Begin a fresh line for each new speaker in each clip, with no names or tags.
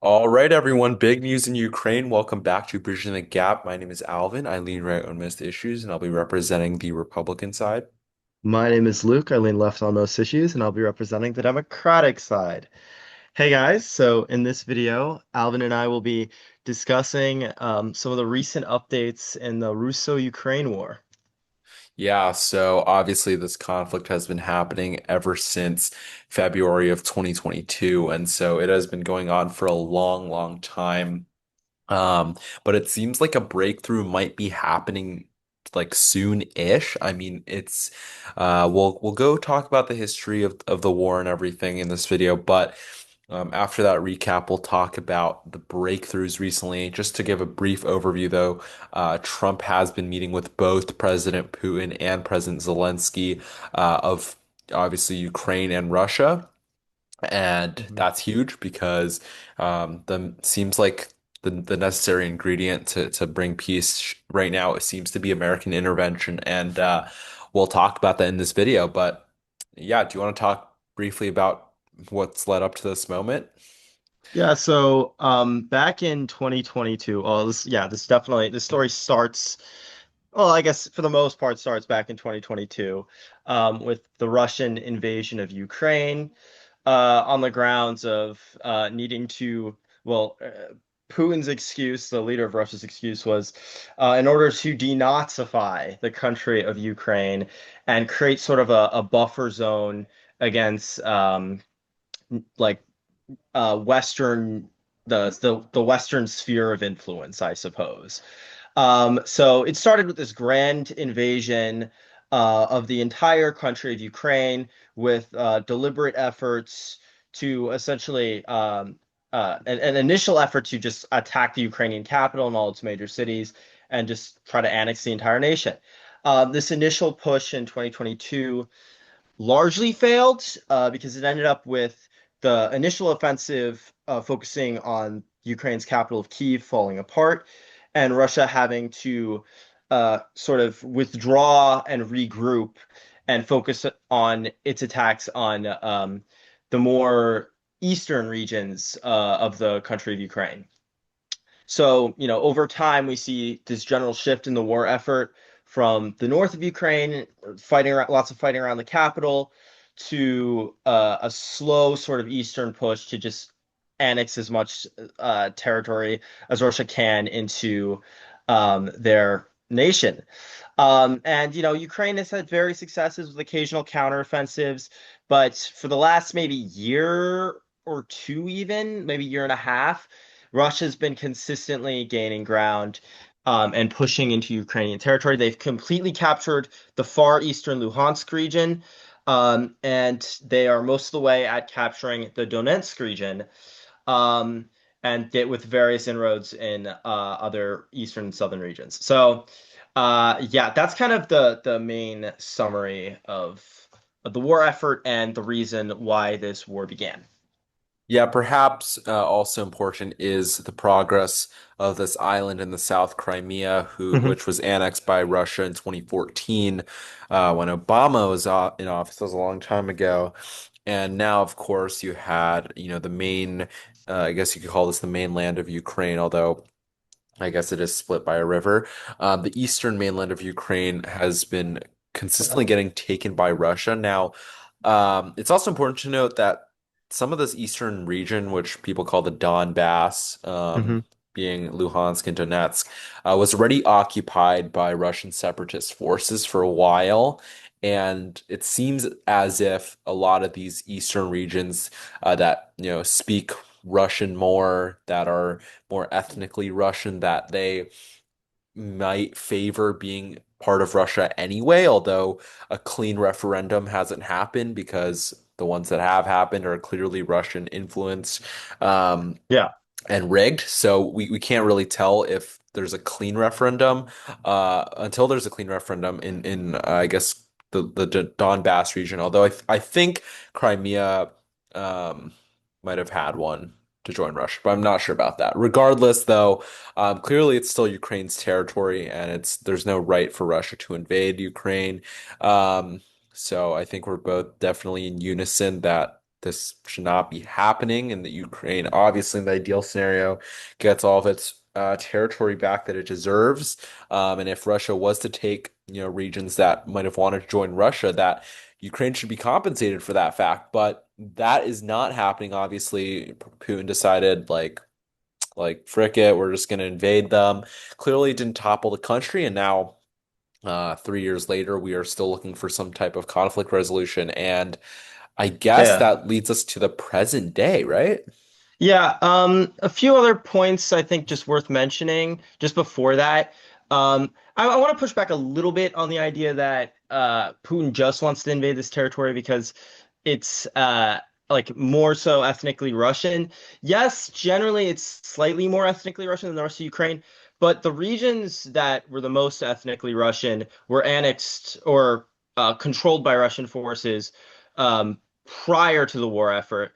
All right, everyone. Big news in Ukraine. Welcome back to Bridging the Gap. My name is Alvin. I lean right on most issues, and I'll be representing the Republican side.
My name is Luke. I lean left on most issues, and I'll be representing the Democratic side. Hey guys, so in this video, Alvin and I will be discussing some of the recent updates in the Russo-Ukraine War.
Yeah, so obviously this conflict has been happening ever since February of 2022, and so it has been going on for a long, long time. But it seems like a breakthrough might be happening like soon-ish. I mean, we'll go talk about the history of the war and everything in this video, but after that recap, we'll talk about the breakthroughs recently. Just to give a brief overview, though, Trump has been meeting with both President Putin and President Zelensky of obviously Ukraine and Russia. And
Mhm.
that's huge because the seems like the necessary ingredient to bring peace right now, it seems to be American intervention. And we'll talk about that in this video. But yeah, do you want to talk briefly about what's led up to this moment?
Yeah, so back in 2022, this story starts, well, I guess for the most part starts back in 2022 with the Russian invasion of Ukraine. On the grounds of needing to, well, Putin's excuse, the leader of Russia's excuse was in order to denazify the country of Ukraine and create sort of a buffer zone against like Western the Western sphere of influence, I suppose. So it started with this grand invasion of the entire country of Ukraine with deliberate efforts to essentially an initial effort to just attack the Ukrainian capital and all its major cities and just try to annex the entire nation. This initial push in 2022 largely failed because it ended up with the initial offensive focusing on Ukraine's capital of Kyiv falling apart and Russia having to sort of withdraw and regroup and focus on its attacks on the more eastern regions of the country of Ukraine. So, over time, we see this general shift in the war effort from the north of Ukraine, fighting around, lots of fighting around the capital, to a slow sort of eastern push to just annex as much territory as Russia can into their nation. And Ukraine has had various successes with occasional counteroffensives, but for the last maybe year or two, even maybe year and a half, Russia's been consistently gaining ground and pushing into Ukrainian territory. They've completely captured the far eastern Luhansk region, and they are most of the way at capturing the Donetsk region, um, and get with various inroads in other eastern and southern regions. So, yeah, that's kind of the main summary of the war effort and the reason why this war began.
Yeah, perhaps also important is the progress of this island in the South, Crimea, which was annexed by Russia in 2014 when Obama was in office. That was a long time ago. And now, of course, you had, the main, I guess you could call this the mainland of Ukraine, although I guess it is split by a river. The eastern mainland of Ukraine has been consistently getting taken by Russia. Now, it's also important to note that some of this eastern region, which people call the Donbass,
hmm
being Luhansk and Donetsk, was already occupied by Russian separatist forces for a while. And it seems as if a lot of these eastern regions that, speak Russian more, that are more ethnically Russian, that they might favor being part of Russia anyway, although a clean referendum hasn't happened because the ones that have happened are clearly Russian influenced
Yeah.
and rigged. So we can't really tell if there's a clean referendum until there's a clean referendum in I guess the Donbass region. Although I think Crimea um, might have had one to join Russia, but I'm not sure about that. Regardless, though, clearly it's still Ukraine's territory, and there's no right for Russia to invade Ukraine. So I think we're both definitely in unison that this should not be happening, and that Ukraine, obviously, in the ideal scenario, gets all of its territory back that it deserves. And if Russia was to take, regions that might have wanted to join Russia, that Ukraine should be compensated for that fact. But that is not happening. Obviously, Putin decided like frick it, we're just going to invade them. Clearly, it didn't topple the country, and now 3 years later, we are still looking for some type of conflict resolution. And I guess
Yeah.
that leads us to the present day, right?
Yeah, a few other points I think just worth mentioning just before that. I want to push back a little bit on the idea that Putin just wants to invade this territory because it's like more so ethnically Russian. Yes, generally it's slightly more ethnically Russian than the rest of Ukraine, but the regions that were the most ethnically Russian were annexed or controlled by Russian forces prior to the war effort.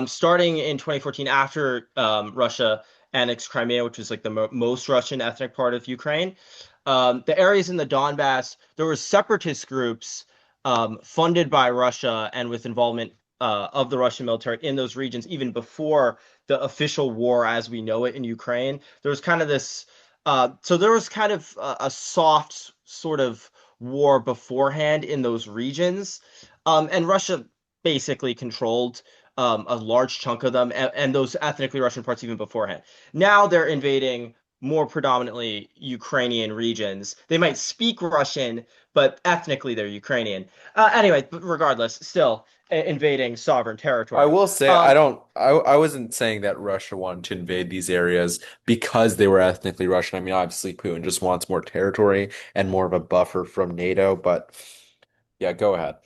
Starting in 2014, after Russia annexed Crimea, which was like the most Russian ethnic part of Ukraine, the areas in the Donbass, there were separatist groups funded by Russia and with involvement of the Russian military in those regions, even before the official war as we know it in Ukraine. There was kind of this, so there was kind of a soft sort of war beforehand in those regions. And Russia basically controlled a large chunk of them and those ethnically Russian parts even beforehand. Now they're invading more predominantly Ukrainian regions. They might speak Russian, but ethnically they're Ukrainian. Anyway, but regardless, still invading sovereign
I
territory.
will say I
Um,
don't I wasn't saying that Russia wanted to invade these areas because they were ethnically Russian. I mean, obviously Putin just wants more territory and more of a buffer from NATO, but yeah, go ahead.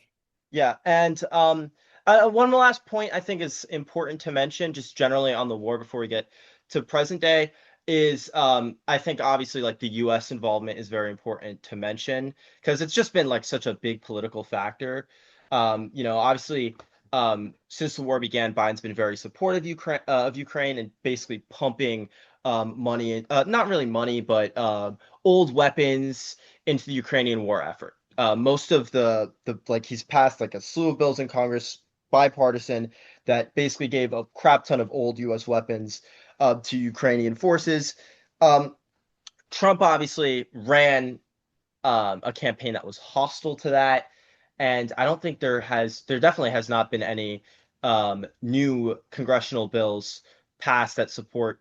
Yeah, and one last point I think is important to mention, just generally on the war before we get to present day, is I think obviously like the U.S. involvement is very important to mention because it's just been like such a big political factor. Obviously, since the war began, Biden's been very supportive of Ukraine and basically pumping money, not really money, but old weapons into the Ukrainian war effort. Most of the like he's passed like a slew of bills in Congress, bipartisan, that basically gave a crap ton of old U.S. weapons to Ukrainian forces. Um, Trump obviously ran a campaign that was hostile to that, and I don't think there definitely has not been any new congressional bills passed that support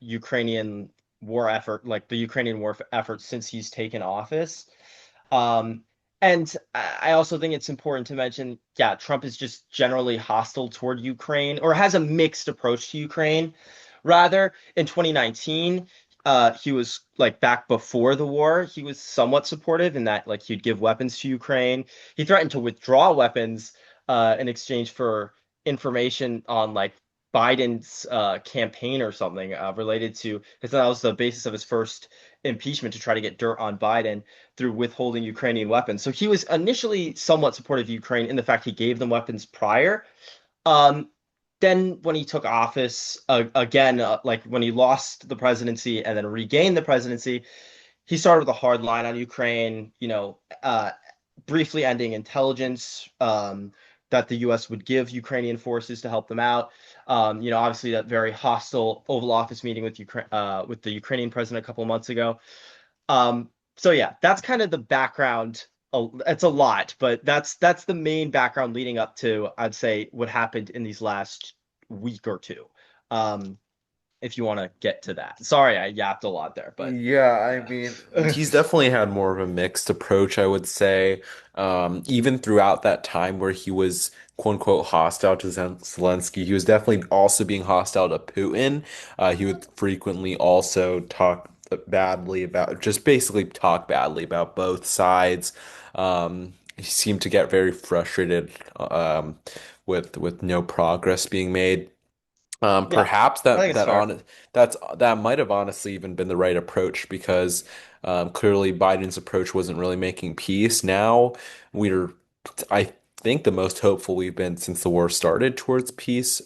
Ukrainian war effort, like the Ukrainian war effort since he's taken office. Um, and I also think it's important to mention, yeah, Trump is just generally hostile toward Ukraine or has a mixed approach to Ukraine. Rather, in 2019, he was like back before the war, he was somewhat supportive in that like he'd give weapons to Ukraine. He threatened to withdraw weapons in exchange for information on like Biden's campaign or something related to because that was the basis of his first impeachment to try to get dirt on Biden through withholding Ukrainian weapons. So he was initially somewhat supportive of Ukraine in the fact he gave them weapons prior. Um, then when he took office again, like when he lost the presidency and then regained the presidency, he started with a hard line on Ukraine, briefly ending intelligence that the U.S. would give Ukrainian forces to help them out. Obviously that very hostile Oval Office meeting with Ukraine with the Ukrainian president a couple of months ago. So yeah, that's kind of the background. It's a lot, but that's the main background leading up to, I'd say, what happened in these last week or two. Um, if you want to get to that. Sorry, I yapped a lot there, but
Yeah, I
yeah.
mean, he's definitely had more of a mixed approach, I would say. Even throughout that time where he was quote unquote hostile to Zelensky, he was definitely also being hostile to Putin. He would frequently also just basically talk badly about both sides. He seemed to get very frustrated with no progress being made.
Yeah,
Perhaps
I think it's fair.
that might have honestly even been the right approach because clearly Biden's approach wasn't really making peace. Now we're, I think, the most hopeful we've been since the war started towards peace.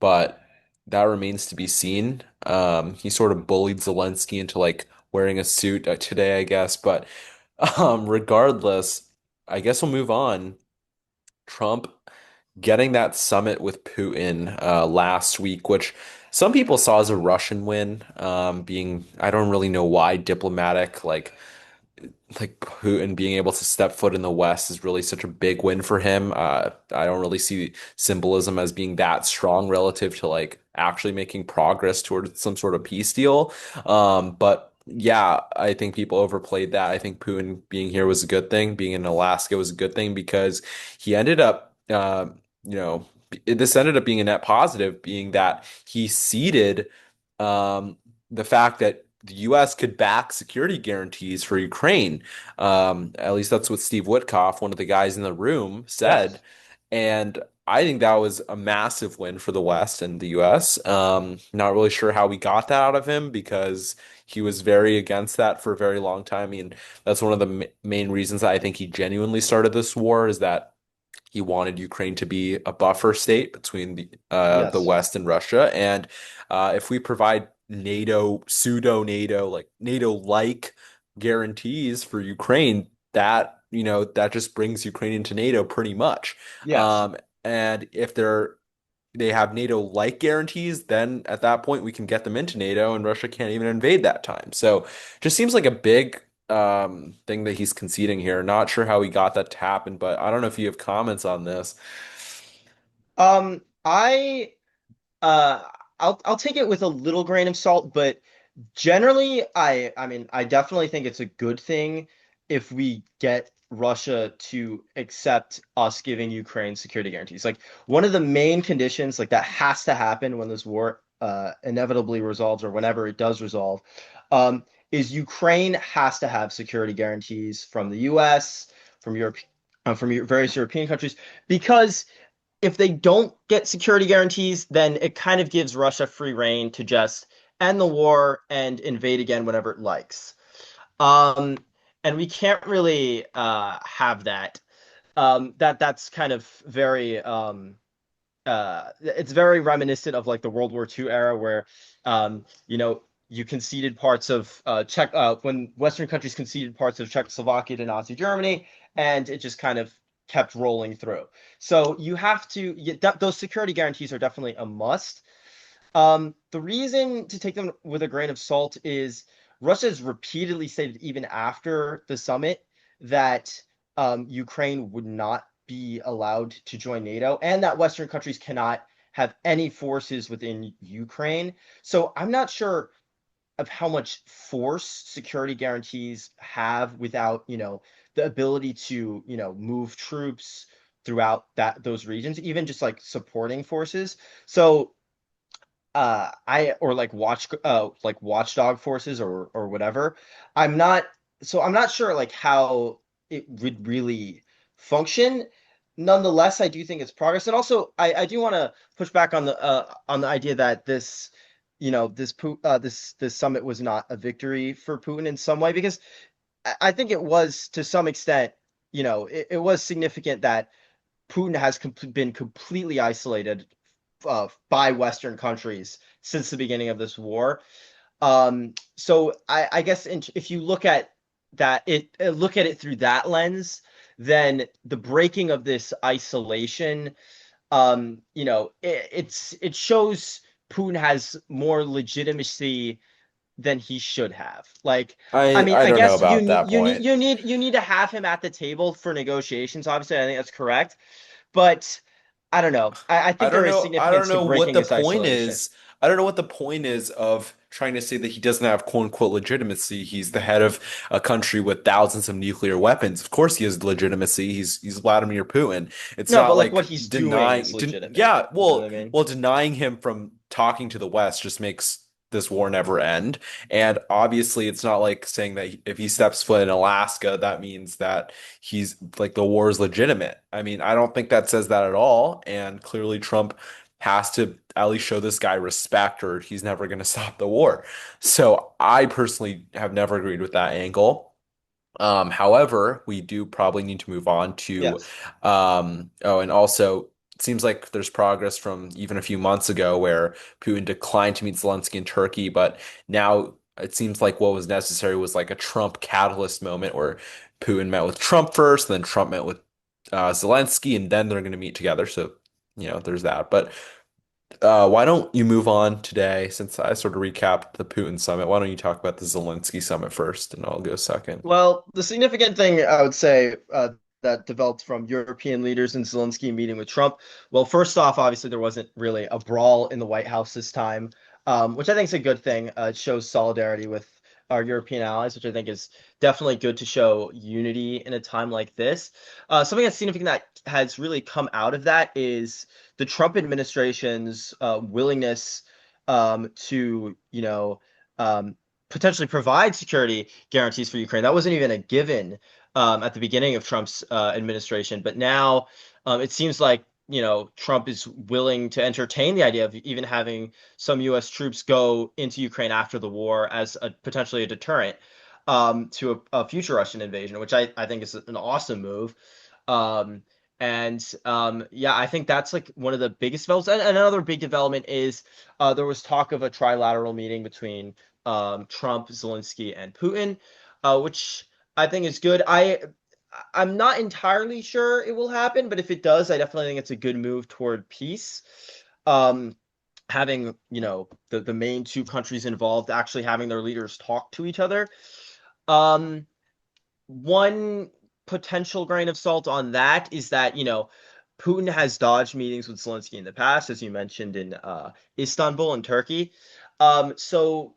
But that remains to be seen. He sort of bullied Zelensky into like wearing a suit today, I guess. But regardless, I guess we'll move on. Trump getting that summit with Putin last week, which some people saw as a Russian win, being I don't really know why diplomatic like Putin being able to step foot in the West is really such a big win for him. I don't really see symbolism as being that strong relative to like actually making progress towards some sort of peace deal. But yeah, I think people overplayed that. I think Putin being here was a good thing. Being in Alaska was a good thing because he ended up, you know, this ended up being a net positive, being that he ceded um, the fact that the U.S. could back security guarantees for Ukraine. At least that's what Steve Witkoff, one of the guys in the room, said.
Yes.
And I think that was a massive win for the West and the U.S. Not really sure how we got that out of him because he was very against that for a very long time. I mean, that's one of the main reasons that I think he genuinely started this war is that he wanted Ukraine to be a buffer state between the
Yes.
West and Russia. And if we provide NATO, pseudo NATO, like NATO-like guarantees for Ukraine, that just brings Ukraine into NATO pretty much.
Yes.
Um, and if they have NATO-like guarantees, then at that point we can get them into NATO, and Russia can't even invade that time. So, just seems like a big thing that he's conceding here. Not sure how he got that to happen, but I don't know if you have comments on this.
I uh I'll take it with a little grain of salt, but generally I mean I definitely think it's a good thing if we get Russia to accept us giving Ukraine security guarantees. Like one of the main conditions like that has to happen when this war inevitably resolves or whenever it does resolve is Ukraine has to have security guarantees from the US, from Europe, various European countries because if they don't get security guarantees, then it kind of gives Russia free rein to just end the war and invade again whenever it likes. Um, and we can't really have that. That's kind of very it's very reminiscent of like the World War II era where you conceded parts of Czech when Western countries conceded parts of Czechoslovakia to Nazi Germany, and it just kind of kept rolling through. So you have to those security guarantees are definitely a must. The reason to take them with a grain of salt is Russia has repeatedly stated, even after the summit, that Ukraine would not be allowed to join NATO and that Western countries cannot have any forces within Ukraine. So I'm not sure of how much force security guarantees have without, the ability to, move troops throughout those regions, even just like supporting forces. So I or like watchdog forces or whatever. I'm not I'm not sure like how it would really function. Nonetheless, I do think it's progress. And also I do want to push back on the idea that this this summit was not a victory for Putin in some way because I think it was to some extent, it was significant that Putin has been completely isolated by Western countries since the beginning of this war. So I guess if you look at look at it through that lens, then the breaking of this isolation, it shows Putin has more legitimacy than he should have. Like, I mean,
I
I
don't know
guess
about that point.
you need to have him at the table for negotiations. Obviously, I think that's correct. But I don't know. I
I
think
don't
there is
know. I don't
significance to
know what
breaking
the
his
point
isolation.
is. I don't know what the point is of trying to say that he doesn't have quote unquote legitimacy. He's the head of a country with thousands of nuclear weapons. Of course he has legitimacy. He's Vladimir Putin. It's
No, but
not
like what
like
he's doing is legitimate.
yeah,
You know what I mean?
well denying him from talking to the West just makes this war never end. And obviously it's not like saying that if he steps foot in Alaska, that means that he's like the war is legitimate. I mean, I don't think that says that at all. And clearly, Trump has to at least show this guy respect, or he's never going to stop the war. So I personally have never agreed with that angle. However, we do probably need to move on to,
Yes.
oh, and also it seems like there's progress from even a few months ago where Putin declined to meet Zelensky in Turkey, but now it seems like what was necessary was like a Trump catalyst moment where Putin met with Trump first, then Trump met with Zelensky, and then they're going to meet together. So there's that. But why don't you move on today, since I sort of recapped the Putin summit? Why don't you talk about the Zelensky summit first, and I'll go second.
Well, the significant thing I would say that developed from European leaders and Zelensky meeting with Trump. Well, first off, obviously there wasn't really a brawl in the White House this time, which I think is a good thing. It shows solidarity with our European allies, which I think is definitely good to show unity in a time like this. Something that's significant that has really come out of that is the Trump administration's willingness to, potentially provide security guarantees for Ukraine. That wasn't even a given at the beginning of Trump's administration, but now it seems like Trump is willing to entertain the idea of even having some U.S. troops go into Ukraine after the war as potentially a deterrent to a future Russian invasion, which I think is an awesome move. Um, yeah, I think that's like one of the biggest developments. And another big development is there was talk of a trilateral meeting between Trump, Zelensky, and Putin, which I think is good. I'm not entirely sure it will happen, but if it does, I definitely think it's a good move toward peace. Um, Having, the main two countries involved actually having their leaders talk to each other. Um, One potential grain of salt on that is that, Putin has dodged meetings with Zelensky in the past, as you mentioned in Istanbul and Turkey. So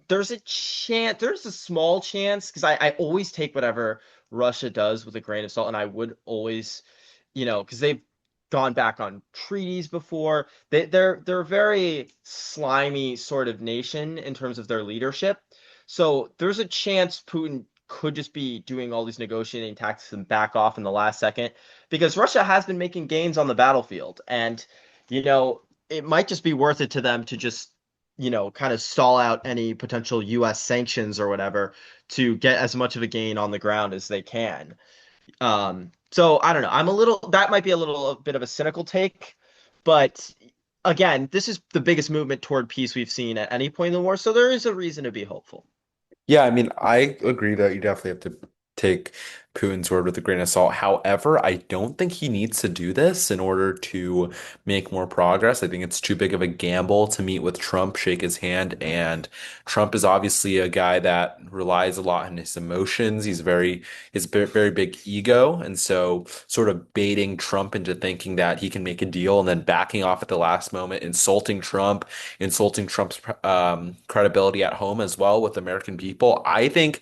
there's a small chance, because I always take whatever Russia does with a grain of salt, and I would always, because they've gone back on treaties before. They're a very slimy sort of nation in terms of their leadership. So there's a chance Putin could just be doing all these negotiating tactics and back off in the last second, because Russia has been making gains on the battlefield, and it might just be worth it to them to just kind of stall out any potential US sanctions or whatever to get as much of a gain on the ground as they can. So I don't know. That might be a bit of a cynical take, but again, this is the biggest movement toward peace we've seen at any point in the war, so there is a reason to be hopeful.
Yeah, I mean, I agree that you definitely have to take Putin's word with a grain of salt. However, I don't think he needs to do this in order to make more progress. I think it's too big of a gamble to meet with Trump, shake his hand, and Trump is obviously a guy that relies a lot on his emotions. He's a very big ego, and so sort of baiting Trump into thinking that he can make a deal and then backing off at the last moment, insulting Trump's credibility at home as well with American people. I think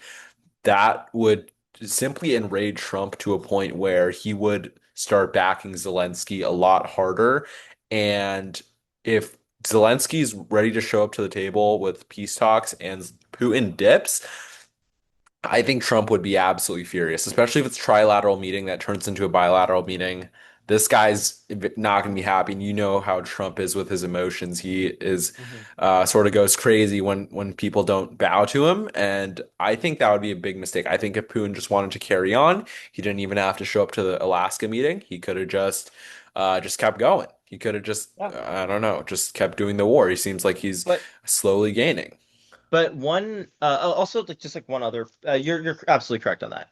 that would simply enrage Trump to a point where he would start backing Zelensky a lot harder. And if Zelensky's ready to show up to the table with peace talks and Putin dips, I think Trump would be absolutely furious, especially if it's a trilateral meeting that turns into a bilateral meeting. This guy's not going to be happy. And you know how Trump is with his emotions. He is
Mhm.
sort of goes crazy when people don't bow to him. And I think that would be a big mistake. I think if Putin just wanted to carry on, he didn't even have to show up to the Alaska meeting. He could have just kept going. He could have just
Yeah.
I don't know, just kept doing the war. He seems like he's
But
slowly gaining.
one also like just like one other you're absolutely correct on that.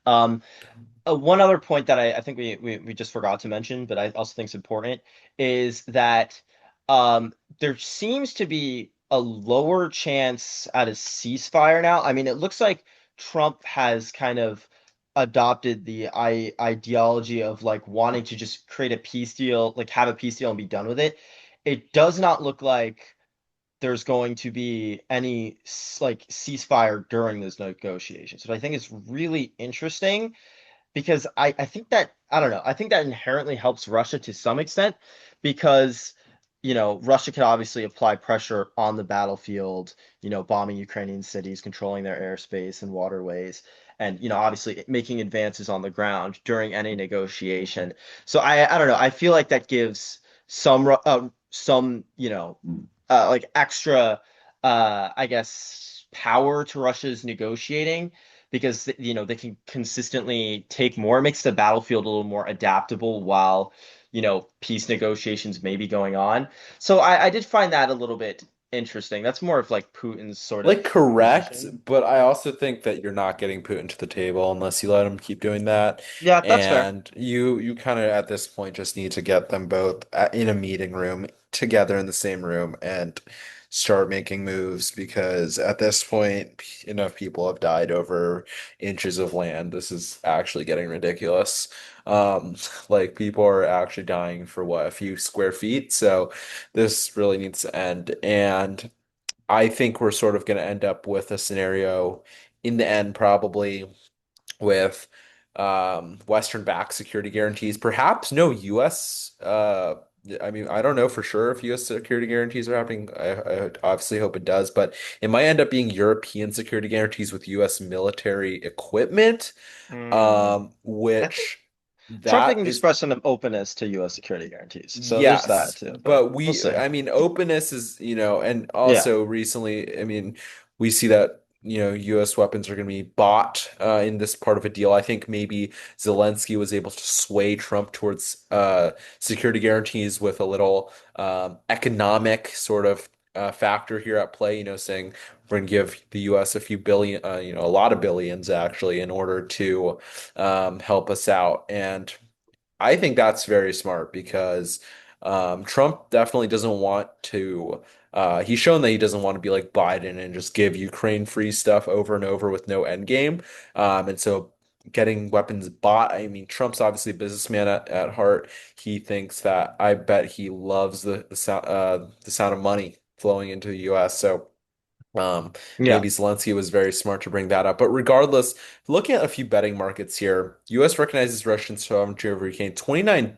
One other point that I think we just forgot to mention, but I also think is important, is that there seems to be a lower chance at a ceasefire now. I mean, it looks like Trump has kind of adopted the ideology of like wanting to just create a peace deal, like have a peace deal and be done with it. It does not look like there's going to be any like ceasefire during those negotiations, which I think is really interesting, because I think that I don't know. I think that inherently helps Russia to some extent, because Russia could obviously apply pressure on the battlefield, bombing Ukrainian cities, controlling their airspace and waterways, and obviously making advances on the ground during any negotiation. So I don't know. I feel like that gives some like extra I guess power to Russia's negotiating, because they can consistently take more. It makes the battlefield a little more adaptable while peace negotiations may be going on. So I did find that a little bit interesting. That's more of like Putin's sort of
Like correct,
position.
but I also think that you're not getting Putin to the table unless you let him keep doing that.
Yeah, that's fair.
And you kind of at this point just need to get them both in a meeting room together in the same room and start making moves because at this point enough people have died over inches of land. This is actually getting ridiculous. Um, like people are actually dying for what, a few square feet. So this really needs to end. And I think we're sort of going to end up with a scenario in the end, probably with Western backed security guarantees, perhaps no US. I mean, I don't know for sure if US security guarantees are happening. I obviously hope it does, but it might end up being European security guarantees with US military equipment,
Mm. I think
which
Trump
that
even
is.
expressed an openness to U.S. security guarantees. So there's that
Yes,
too, but
but
we'll see.
I mean, openness is, and
Yeah.
also recently, I mean, we see that, US weapons are going to be bought in this part of a deal. I think maybe Zelensky was able to sway Trump towards security guarantees with a little economic sort of factor here at play, saying we're going to give the US a few billion, a lot of billions actually, in order to help us out. And I think that's very smart because Trump definitely doesn't want to. He's shown that he doesn't want to be like Biden and just give Ukraine free stuff over and over with no end game. And so getting weapons bought, I mean, Trump's obviously a businessman at heart. He thinks that I bet he loves the sound of money flowing into the US. So
Yeah.
maybe Zelensky was very smart to bring that up. But regardless, looking at a few betting markets here, US recognizes Russian sovereignty over Ukraine. 29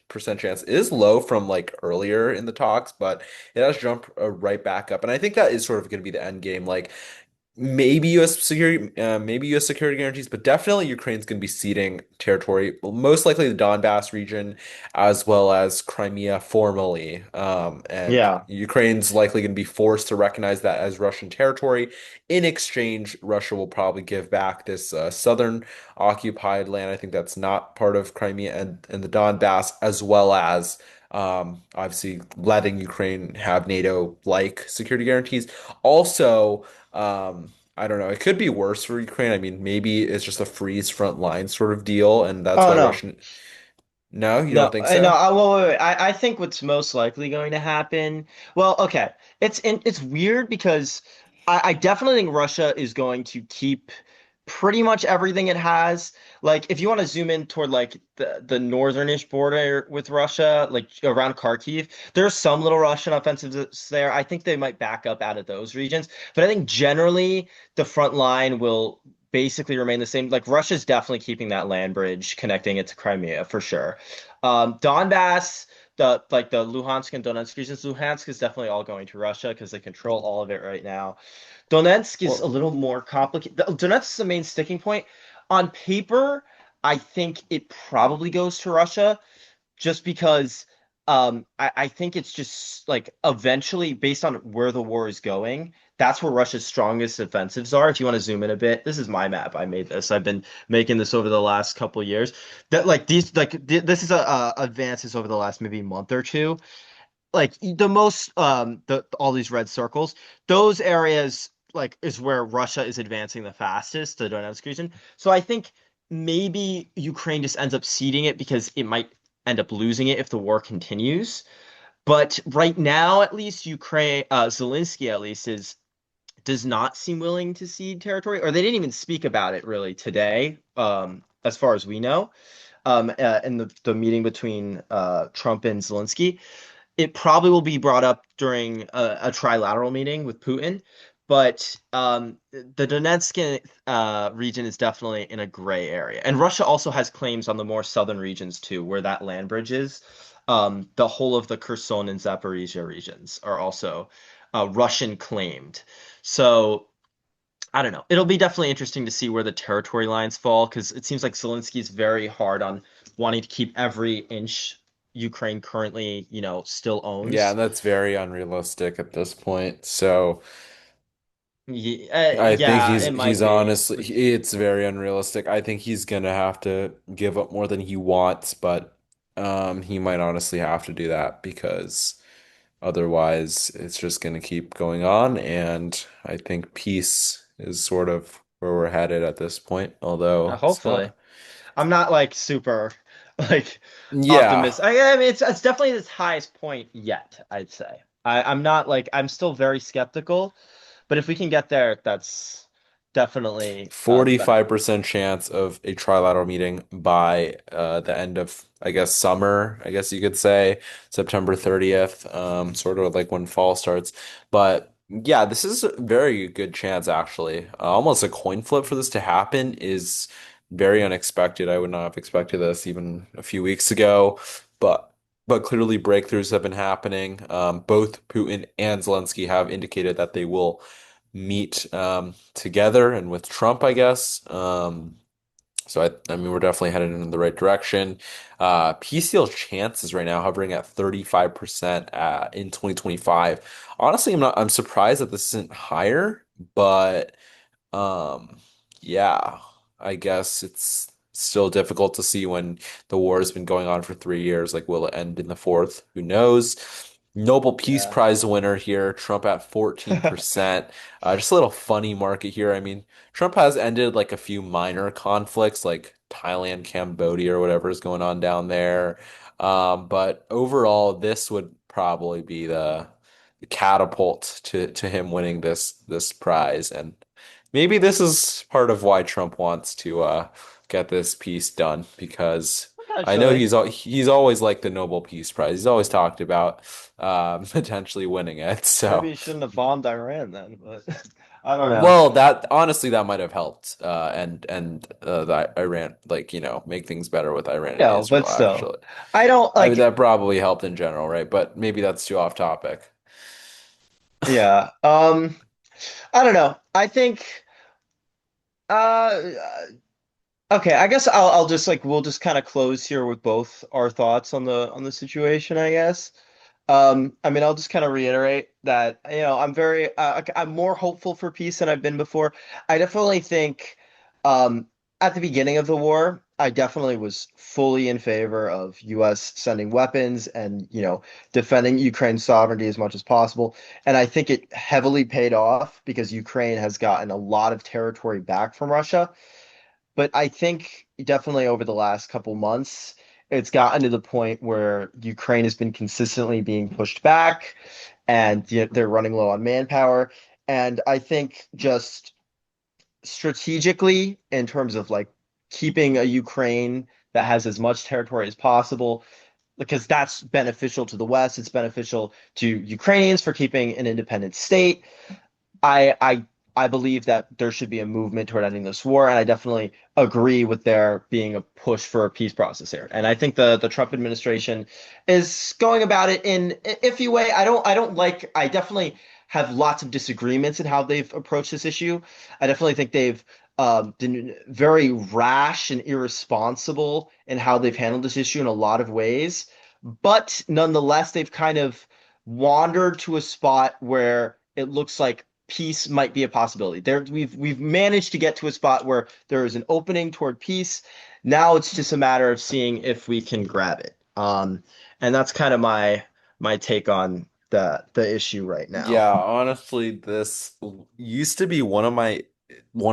percent chance is low from like earlier in the talks, but it has jumped right back up. And I think that is sort of going to be the end game. Like maybe U.S. security guarantees, but definitely Ukraine's going to be ceding territory, well, most likely the Donbass region, as well as Crimea formally. And
Yeah.
Ukraine's likely going to be forced to recognize that as Russian territory. In exchange, Russia will probably give back this southern occupied land. I think that's not part of Crimea and the Donbass, as well as obviously letting Ukraine have NATO-like security guarantees. Also, I don't know. It could be worse for Ukraine. I mean, maybe it's just a freeze front line sort of deal, and that's
Oh
why
no.
Russian. No, you don't
No,
think
no,
so?
wait, wait, wait. I think what's most likely going to happen. Well, okay, it's weird because I definitely think Russia is going to keep pretty much everything it has. Like, if you want to zoom in toward like the northernish border with Russia, like around Kharkiv, there's some little Russian offensives there. I think they might back up out of those regions, but I think generally the front line will basically remain the same. Like Russia's definitely keeping that land bridge connecting it to Crimea for sure. Donbass, the Luhansk and Donetsk regions, Luhansk is definitely all going to Russia because they control all of it right now. Donetsk is a
Well,
little more complicated. Donetsk is the main sticking point. On paper, I think it probably goes to Russia just because I think it's just like eventually based on where the war is going, that's where Russia's strongest offensives are. If you want to zoom in a bit, this is my map. I made this. I've been making this over the last couple of years. That like these like this is a advances over the last maybe month or two. Like the most the all these red circles, those areas like is where Russia is advancing the fastest, the Donetsk region. So I think maybe Ukraine just ends up ceding it because it might end up losing it if the war continues. But right now, at least Ukraine, Zelensky at least is does not seem willing to cede territory, or they didn't even speak about it really today, as far as we know, in the meeting between Trump and Zelensky. It probably will be brought up during a trilateral meeting with Putin, but the Donetsk region is definitely in a gray area. And Russia also has claims on the more southern regions too, where that land bridge is. The whole of the Kherson and Zaporizhia regions are also Russian claimed. So I don't know. It'll be definitely interesting to see where the territory lines fall because it seems like Zelensky's very hard on wanting to keep every inch Ukraine currently, still
yeah,
owns.
that's very unrealistic at this point. So I think
Yeah,
he's
it
he's
might be.
honestly, it's very unrealistic. I think he's gonna have to give up more than he wants, but he might honestly have to do that because Otherwise, it's just going to keep going on, and I think peace is sort of where we're headed at this point, although it's
Hopefully.
not.
I'm not like super like
Yeah,
optimistic. I mean it's definitely its highest point yet, I'd say. I'm not like I'm still very skeptical, but if we can get there, that's definitely the benefit.
45% chance of a trilateral meeting by the end of, I guess, summer, I guess you could say, September 30th, sort of like when fall starts. But yeah, this is a very good chance, actually. Almost a coin flip for this to happen is very unexpected. I would not have expected this even a few weeks ago, but. But clearly, breakthroughs have been happening. Both Putin and Zelensky have indicated that they will meet together and with Trump, I guess. So I mean, we're definitely headed in the right direction. Peace deal chances right now hovering at 35% in 2025. Honestly, I'm surprised that this isn't higher, but um, yeah, I guess it's still difficult to see when the war has been going on for 3 years. Like, will it end in the fourth? Who knows? Nobel Peace
Yeah.
Prize winner here, Trump at 14%. Just a little funny market here. I mean, Trump has ended like a few minor conflicts, like Thailand, Cambodia, or whatever is going on down there. But overall, this would probably be the catapult to him winning this prize. And maybe this is part of why Trump wants to get this piece done because I know
Potentially.
he's always like the Nobel Peace Prize. He's always talked about potentially winning it.
Maybe
So,
he shouldn't have bombed Iran then, but I don't know.
well, that honestly that might have helped and the Iran like make things better with Iran and
No, but
Israel
still.
actually.
I don't
I mean
like
that probably helped in general, right? But maybe that's too off topic.
yeah. I don't know. I think uh okay, I guess I'll just like we'll just kind of close here with both our thoughts on the situation, I guess. I mean, I'll just kind of reiterate that, I'm very, I'm more hopeful for peace than I've been before. I definitely think, um, at the beginning of the war, I definitely was fully in favor of U.S. sending weapons and, defending Ukraine's sovereignty as much as possible. And I think it heavily paid off because Ukraine has gotten a lot of territory back from Russia. But I think definitely over the last couple months, it's gotten to the point where Ukraine has been consistently being pushed back and they're running low on manpower. And I think just strategically, in terms of like keeping a Ukraine that has as much territory as possible, because that's beneficial to the West, it's beneficial to Ukrainians for keeping an independent state. I I I believe that there should be a movement toward ending this war, and I definitely agree with there being a push for a peace process here. And I think the Trump administration is going about it in an iffy way. I definitely have lots of disagreements in how they've approached this issue. I definitely think they've been very rash and irresponsible in how they've handled this issue in a lot of ways. But nonetheless, they've kind of wandered to a spot where it looks like peace might be a possibility. We've managed to get to a spot where there is an opening toward peace. Now it's just a matter of seeing if we can grab it. And that's kind of my take on the issue right now.
Yeah, honestly, this used to be one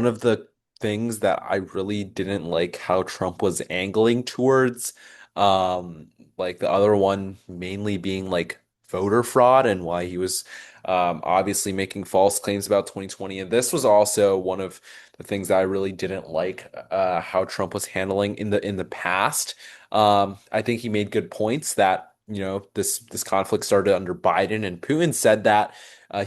of the things that I really didn't like how Trump was angling towards. Like the other one mainly being like voter fraud and why he was obviously making false claims about 2020. And this was also one of the things that I really didn't like how Trump was handling in the past. I think he made good points that this conflict started under Biden, and Putin said that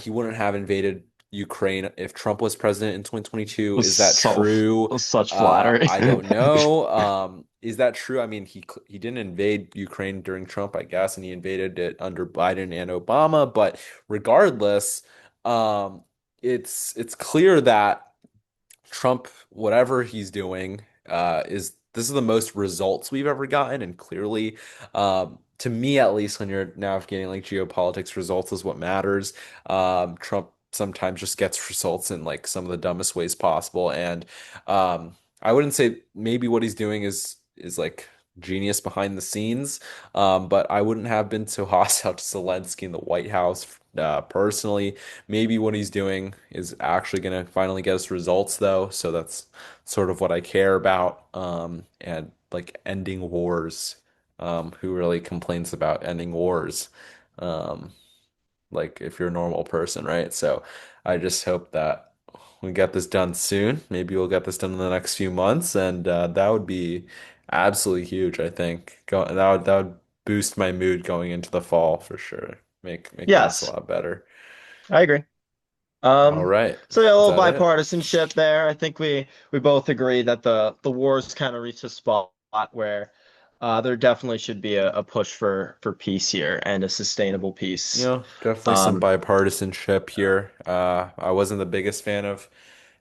he wouldn't have invaded Ukraine if Trump was president in 2022. Is that
So
true?
such flattery.
I don't know. Is that true? I mean, he didn't invade Ukraine during Trump, I guess, and he invaded it under Biden and Obama. But regardless, um, it's clear that Trump, whatever he's doing, is this is the most results we've ever gotten, and clearly, to me at least, when you're navigating like geopolitics, results is what matters. Trump sometimes just gets results in like some of the dumbest ways possible, and I wouldn't say maybe what he's doing is like genius behind the scenes. But I wouldn't have been so hostile to Zelensky in the White House personally. Maybe what he's doing is actually going to finally get us results, though. So that's sort of what I care about. And like ending wars. Who really complains about ending wars? Um, like if you're a normal person, right? So I just hope that we get this done soon. Maybe we'll get this done in the next few months, and that would be absolutely huge, I think. That would boost my mood going into the fall for sure. Make things a
Yes,
lot better.
I agree.
All right.
So yeah, a
Is
little
that it?
bipartisanship there. I think we both agree that the wars kind of reached a spot where there definitely should be a push for peace here and a sustainable
You
peace.
know, definitely some
Um,
bipartisanship here. I wasn't the biggest fan of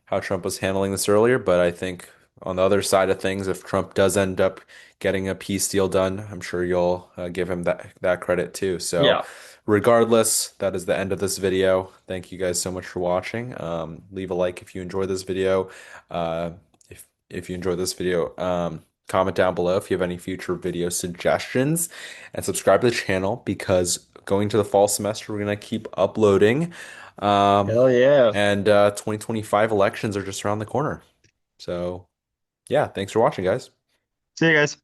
how Trump was handling this earlier, but I think on the other side of things, if Trump does end up getting a peace deal done, I'm sure you'll give him that credit too. So,
yeah.
regardless, that is the end of this video. Thank you guys so much for watching. Leave a like if you enjoyed this video. Uh, if you enjoyed this video, comment down below if you have any future video suggestions, and subscribe to the channel because going to the fall semester, we're gonna keep uploading. Um,
Hell yeah.
and 2025 elections are just around the corner. So, yeah, thanks for watching, guys.
See you guys.